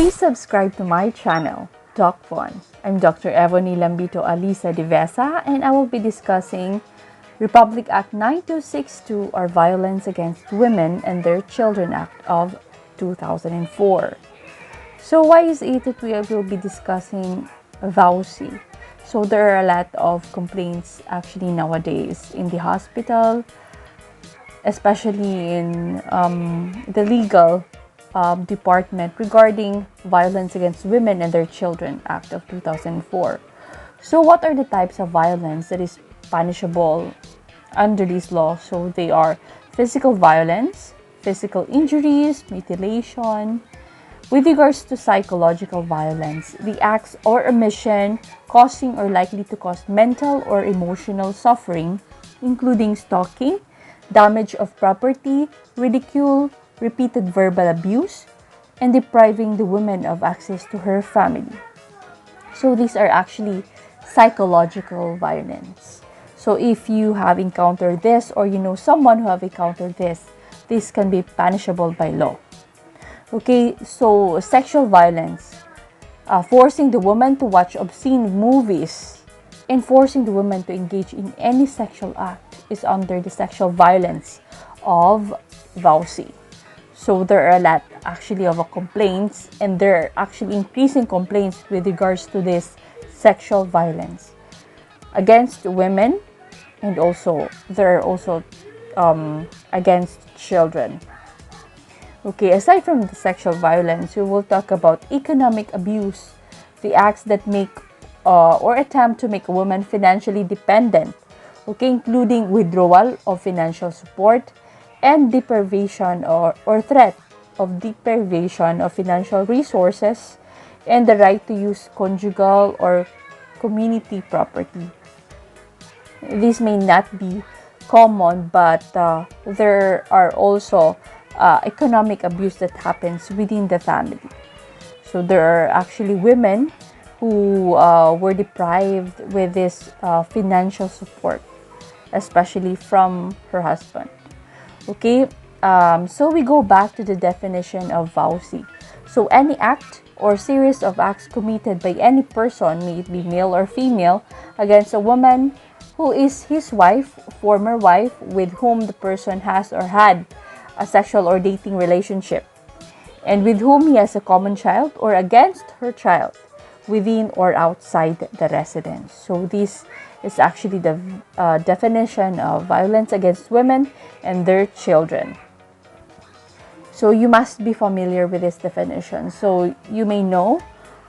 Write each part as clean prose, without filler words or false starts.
Please subscribe to my channel, DocVon. I'm Dr. Evony Lambito Alisa Divesa, and I will be discussing Republic Act 9262, or Violence Against Women and Their Children Act of 2004. So why is it that we will be discussing VAWC? So there are a lot of complaints actually nowadays in the hospital, especially in the legal department regarding Violence Against Women and Their Children Act of 2004. So what are the types of violence that is punishable under this law? So they are physical violence, physical injuries, mutilation. With regards to psychological violence, the acts or omission causing or likely to cause mental or emotional suffering, including stalking, damage of property, ridicule, repeated verbal abuse, and depriving the woman of access to her family. So these are actually psychological violence. So if you have encountered this, or you know someone who have encountered this can be punishable by law. Okay, so sexual violence, forcing the woman to watch obscene movies and forcing the woman to engage in any sexual act is under the sexual violence of VAWC. So there are a lot actually of complaints, and there are actually increasing complaints with regards to this sexual violence against women, and also there are also against children. Okay, aside from the sexual violence, we will talk about economic abuse, the acts that make or attempt to make a woman financially dependent, okay, including withdrawal of financial support and deprivation or threat of deprivation of financial resources and the right to use conjugal or community property. This may not be common, but there are also economic abuse that happens within the family. So there are actually women who were deprived with this financial support, especially from her husband. Okay, so we go back to the definition of VAWC. So any act or series of acts committed by any person, may it be male or female, against a woman who is his wife, former wife, with whom the person has or had a sexual or dating relationship, and with whom he has a common child, or against her child, within or outside the residence. So this is actually the definition of violence against women and their children. So you must be familiar with this definition. So you may know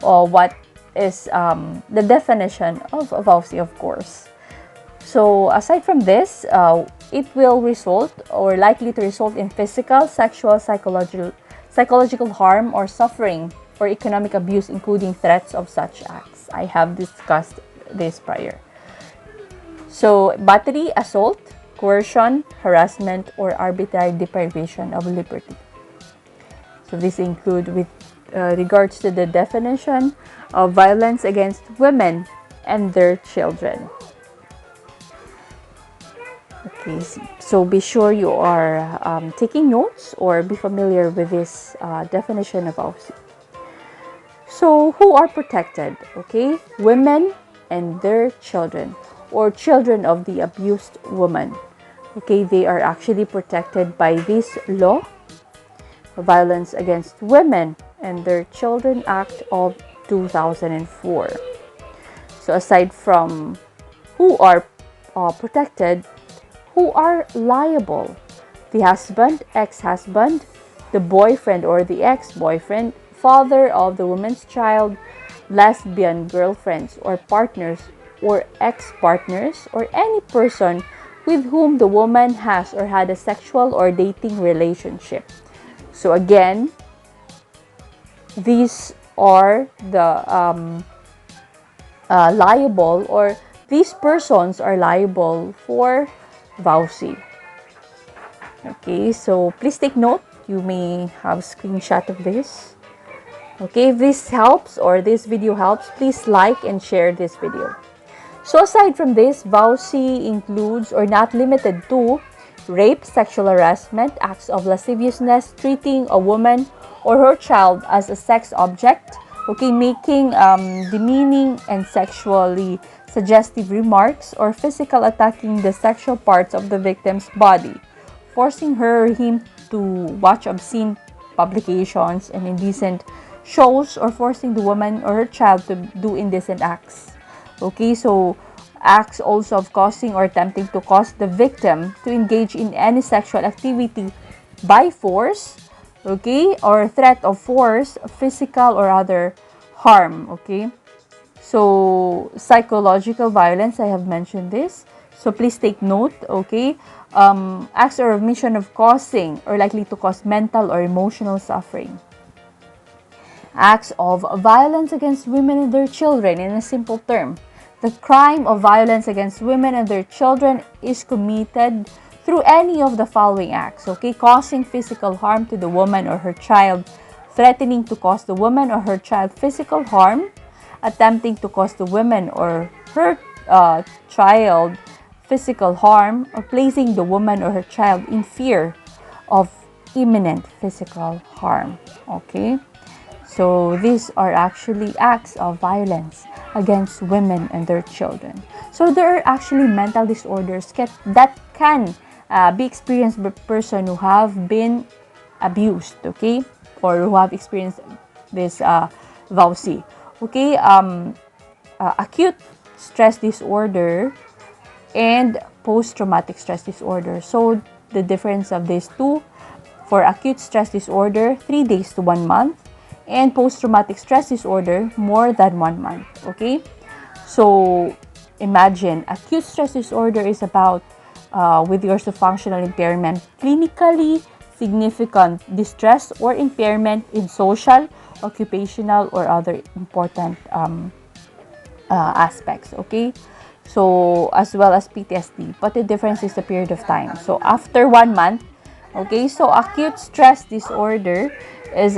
what is the definition of VAWC, of course. So aside from this, it will result or likely to result in physical, sexual, psychological harm or suffering, or economic abuse, including threats of such acts. I have discussed this prior. So battery, assault, coercion, harassment, or arbitrary deprivation of liberty. So this include with regards to the definition of violence against women and their children. Okay, so be sure you are taking notes or be familiar with this definition of VAWC. So who are protected? Okay, women and their children, or children of the abused woman. Okay, they are actually protected by this law, Violence Against Women and Their Children Act of 2004. So aside from who are protected, who are liable? The husband, ex-husband, the boyfriend or the ex-boyfriend, father of the woman's child, lesbian girlfriends or partners or ex-partners, or any person with whom the woman has or had a sexual or dating relationship. So again, these are the liable, or these persons are liable for VAWC. Okay, so please take note. You may have a screenshot of this. Okay, if this helps or this video helps, please like and share this video. So aside from this, VAWC includes, or not limited to, rape, sexual harassment, acts of lasciviousness, treating a woman or her child as a sex object, okay, making demeaning and sexually suggestive remarks, or physical attacking the sexual parts of the victim's body, forcing her or him to watch obscene publications and indecent shows, or forcing the woman or her child to do indecent acts. Okay, so acts also of causing or attempting to cause the victim to engage in any sexual activity by force, okay, or threat of force, physical or other harm, okay. So psychological violence, I have mentioned this, so please take note, okay. Acts or omission of causing or likely to cause mental or emotional suffering. Acts of violence against women and their children. In a simple term, the crime of violence against women and their children is committed through any of the following acts, okay? Causing physical harm to the woman or her child, threatening to cause the woman or her child physical harm, attempting to cause the woman or her child physical harm, or placing the woman or her child in fear of imminent physical harm, okay? So these are actually acts of violence against women and their children. So there are actually mental disorders that can be experienced by person who have been abused, okay, or who have experienced this VAWC. Okay, acute stress disorder and post-traumatic stress disorder. So the difference of these two: for acute stress disorder, 3 days to 1 month, and post-traumatic stress disorder, more than 1 month, okay? So imagine, acute stress disorder is about, with regards to functional impairment, clinically significant distress or impairment in social, occupational, or other important aspects, okay? So as well as PTSD, but the difference is the period of time. So after 1 month, okay, so acute stress disorder is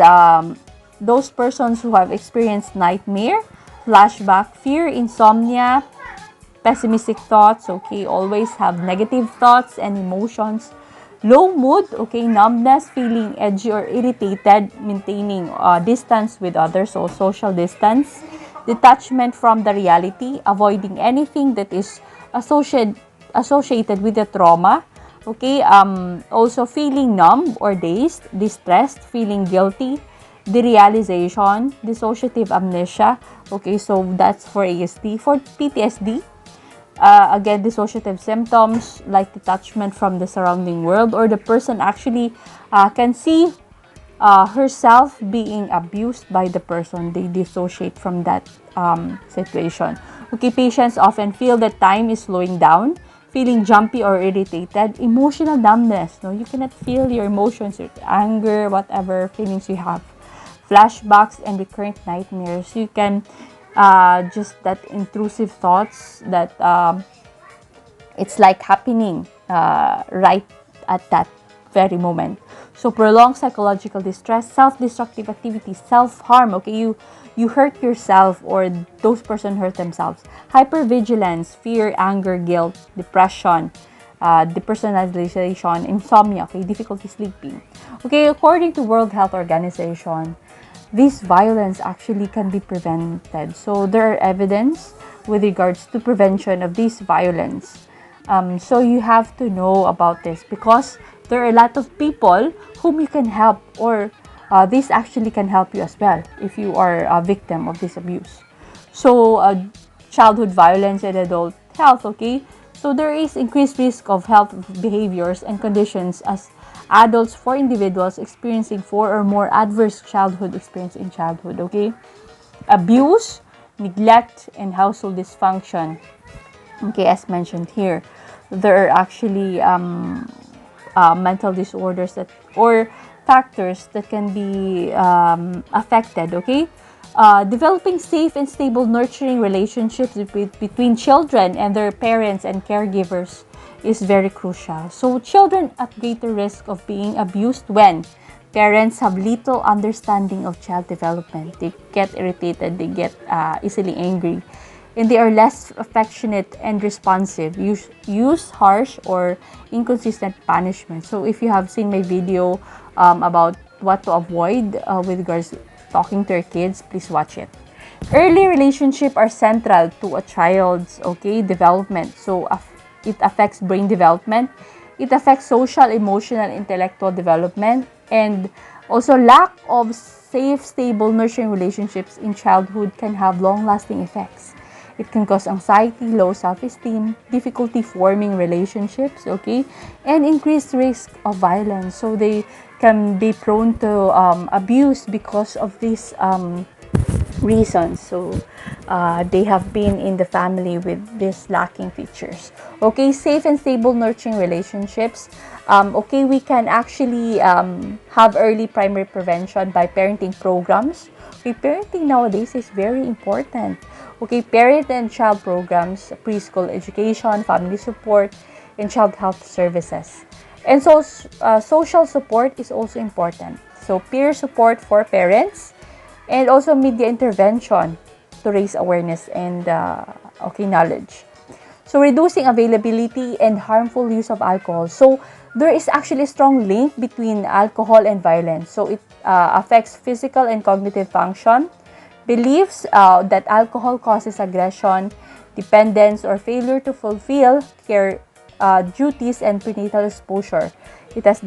those persons who have experienced nightmare, flashback, fear, insomnia, pessimistic thoughts, okay, always have negative thoughts and emotions, low mood, okay, numbness, feeling edgy or irritated, maintaining distance with others, so social distance, detachment from the reality, avoiding anything that is associated with the trauma, okay, also feeling numb or dazed, distressed, feeling guilty, derealization, dissociative amnesia, okay, so that's for ASD. For PTSD, again, dissociative symptoms like detachment from the surrounding world, or the person actually can see herself being abused by the person. They dissociate from that situation. Okay, patients often feel that time is slowing down, feeling jumpy or irritated, emotional numbness. No, you cannot feel your emotions, your anger, whatever feelings you have. Flashbacks and recurrent nightmares. You can just that intrusive thoughts that it's like happening right at that very moment. So prolonged psychological distress, self-destructive activities, self-harm. Okay, you hurt yourself, or those person hurt themselves. Hypervigilance, fear, anger, guilt, depression, depersonalization, insomnia. Okay, difficulty sleeping. Okay, according to World Health Organization, this violence actually can be prevented. So there are evidence with regards to prevention of this violence. So you have to know about this, because there are a lot of people whom you can help, or this actually can help you as well if you are a victim of this abuse. So childhood violence and adult health, okay? So there is increased risk of health behaviors and conditions as adults for individuals experiencing 4 or more adverse childhood experience in childhood, okay? Abuse, neglect, and household dysfunction. Okay, as mentioned here, there are actually mental disorders that, or factors that can be affected, okay? Developing safe and stable nurturing relationships between children and their parents and caregivers is very crucial. So children at greater risk of being abused when parents have little understanding of child development. They get irritated, they get easily angry. and they are less affectionate and responsive. Use harsh or inconsistent punishment. So if you have seen my video about what to avoid with regards to talking to your kids, please watch it. Early relationships are central to a child's development. So it affects brain development. It affects social, emotional, intellectual development, and also lack of safe, stable, nurturing relationships in childhood can have long-lasting effects. It can cause anxiety, low self-esteem, difficulty forming relationships, and increased risk of violence. So they can be prone to abuse because of these reasons. So they have been in the family with these lacking features. Safe and stable nurturing relationships. We can actually have early primary prevention by parenting programs. Parenting nowadays is very important. Parent and child programs, preschool education, family support, and child health services. And so social support is also important. So peer support for parents, and also media intervention to raise awareness and knowledge. So reducing availability and harmful use of alcohol. So there is actually a strong link between alcohol and violence. So it affects physical and cognitive function. Beliefs that alcohol causes aggression, dependence, or failure to fulfill care duties and prenatal exposure. It has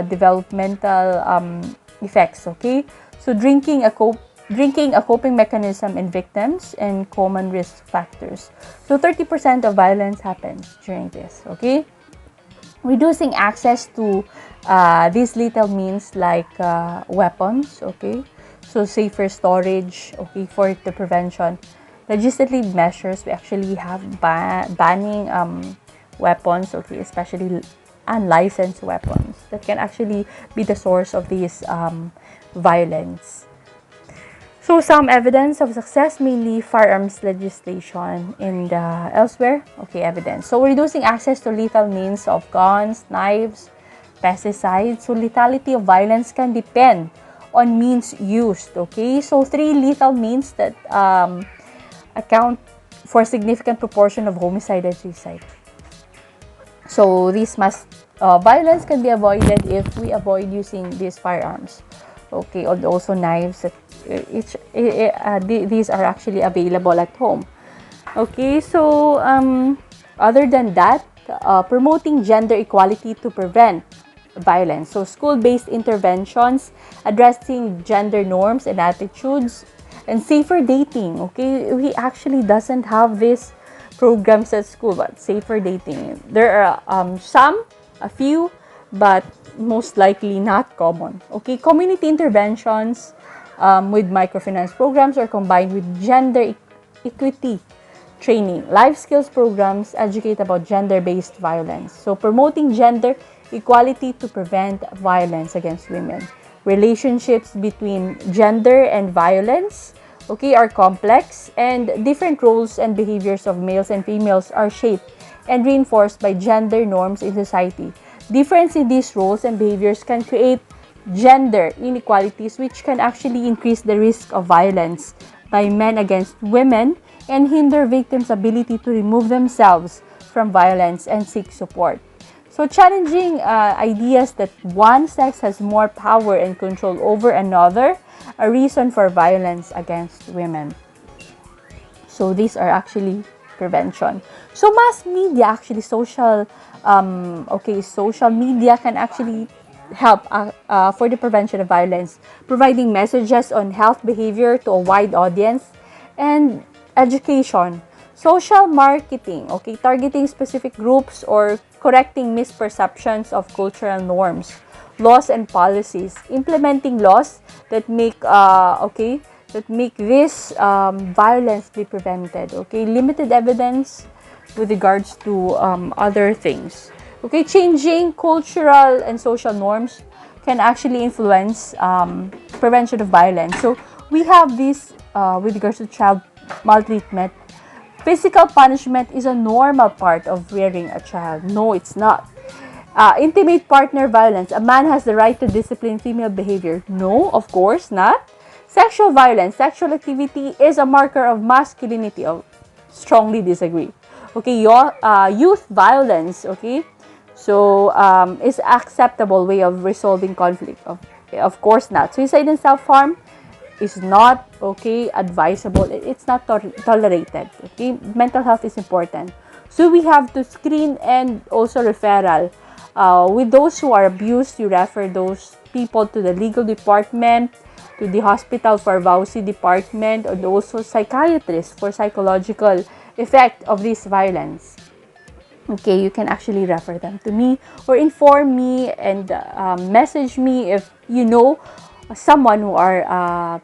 developmental effects. So drinking a coping mechanism in victims and common risk factors. So 30% of violence happens during this. Reducing access to these lethal means like weapons. So safer storage. For the prevention. Legislative measures, we actually have banning weapons. Especially unlicensed weapons that can actually be the source of these violence. So some evidence of success, mainly firearms legislation and elsewhere. Evidence. So reducing access to lethal means of guns, knives, pesticides. So lethality of violence can depend on means used. So 3 lethal means that account for significant proportion of homicide and suicide. So these violence can be avoided if we avoid using these firearms. Also knives. These are actually available at home. So other than that, promoting gender equality to prevent violence. So school-based interventions addressing gender norms and attitudes, and safer dating. We actually doesn't have these programs at school, but safer dating. There are a few, but most likely not common. Community interventions with microfinance programs are combined with gender equity training. Life skills programs educate about gender-based violence. So promoting gender equality to prevent violence against women. Relationships between gender and violence are complex, and different roles and behaviors of males and females are shaped and reinforced by gender norms in society. Difference in these roles and behaviors can create gender inequalities, which can actually increase the risk of violence by men against women and hinder victims' ability to remove themselves from violence and seek support. So challenging ideas that one sex has more power and control over another, a reason for violence against women. So these are actually prevention. So mass media, actually social media can actually help for the prevention of violence, providing messages on health behavior to a wide audience, and education. Social marketing, targeting specific groups or correcting misperceptions of cultural norms. Laws and policies, implementing laws that make this violence be prevented. Limited evidence with regards to other things. Changing cultural and social norms can actually influence prevention of violence. So we have this with regards to child maltreatment. Physical punishment is a normal part of rearing a child. No, it's not. Intimate partner violence. A man has the right to discipline female behavior. No, of course not. Sexual violence. Sexual activity is a marker of masculinity. strongly disagree. Okay, your youth violence, okay, so is acceptable way of resolving conflict. Of course not. Suicide and self-harm is not, okay, advisable. It's not tolerated. Okay, mental health is important. So we have to screen and also referral. With those who are abused, you refer those people to the legal department, to the hospital for VAWC department, and also psychiatrist for psychological effect of this violence. Okay, you can actually refer them to me or inform me and message me if you know someone who are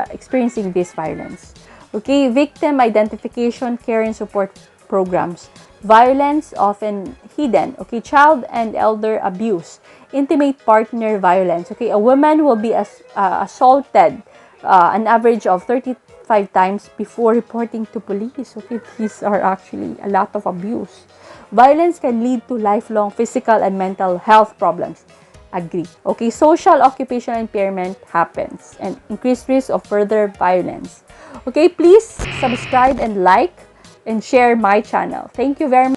experiencing this violence. Okay, victim identification, care and support programs. Violence often hidden. Okay, child and elder abuse, intimate partner violence. Okay, a woman will be assaulted an average of 35 times before reporting to police. Okay, these are actually a lot of abuse. Violence can lead to lifelong physical and mental health problems. Agree. Okay, social occupational impairment happens and increased risk of further violence. Okay, please subscribe and like and share my channel. Thank you very much.